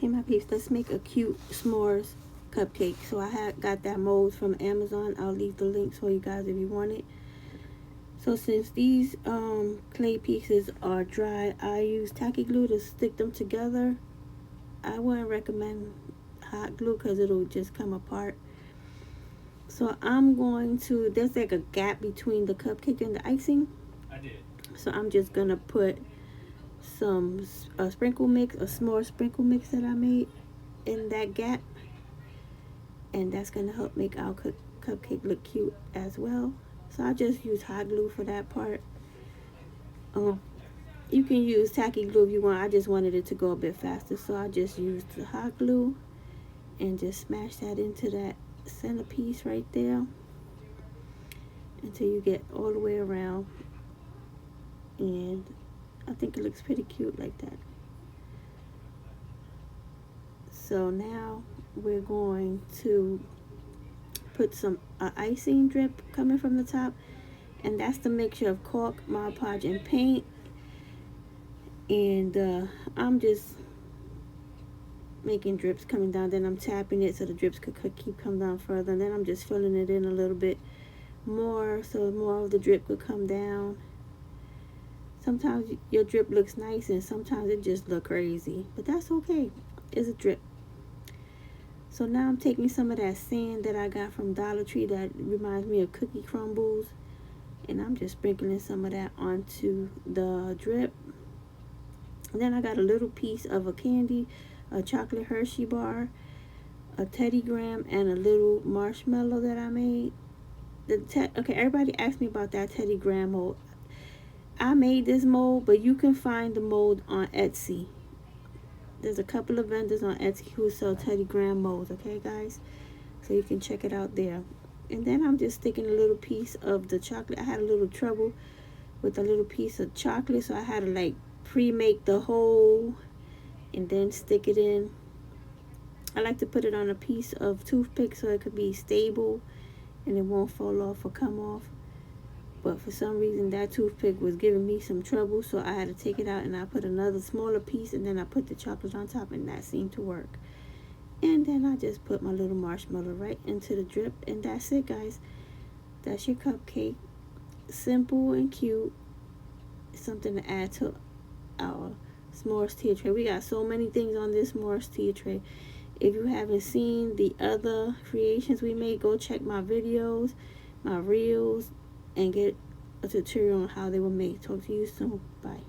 Hey my peeps, let's make a cute s'mores cupcake. So I had got that mold from Amazon. I'll leave the link for you guys if you want it. So since these clay pieces are dry, I use tacky glue to stick them together. I wouldn't recommend hot glue because it'll just come apart. So I'm going to, there's like a gap between the cupcake and the icing. I did. So I'm just gonna put some sprinkle mix, a s'more sprinkle mix that I made in that gap, and that's gonna help make our cupcake look cute as well. So I just use hot glue for that part. Um, you can use tacky glue if you want. I just wanted it to go a bit faster, so I just used the hot glue and just smash that into that centerpiece right there until you get all the way around. And I think it looks pretty cute like that. So now we're going to put some icing drip coming from the top, and that's the mixture of cork, Mod Podge, and paint. And I'm just making drips coming down, then I'm tapping it so the drips could keep coming down further, and then I'm just filling it in a little bit more so more of the drip could come down. Sometimes your drip looks nice and sometimes it just look crazy, but that's okay. It's a drip. So now I'm taking some of that sand that I got from Dollar Tree that reminds me of cookie crumbles, and I'm just sprinkling some of that onto the drip. And then I got a little piece of a candy, a chocolate Hershey bar, a Teddy Graham, and a little marshmallow that I made. Okay, everybody asked me about that Teddy Graham mold. I made this mold, but you can find the mold on Etsy. There's a couple of vendors on Etsy who sell Teddy Graham molds, okay guys? So you can check it out there. And then I'm just sticking a little piece of the chocolate. I had a little trouble with a little piece of chocolate, so I had to like pre-make the hole and then stick it in. I like to put it on a piece of toothpick so it could be stable and it won't fall off or come off. But for some reason that toothpick was giving me some trouble, so I had to take it out and I put another smaller piece and then I put the chocolate on top, and that seemed to work. And then I just put my little marshmallow right into the drip, and that's it guys. That's your cupcake. Simple and cute. Something to add to our s'mores tea tray. We got so many things on this s'mores tea tray. If you haven't seen the other creations we made, go check my videos, my reels, and get a tutorial on how they were made. Talk to you soon. Bye.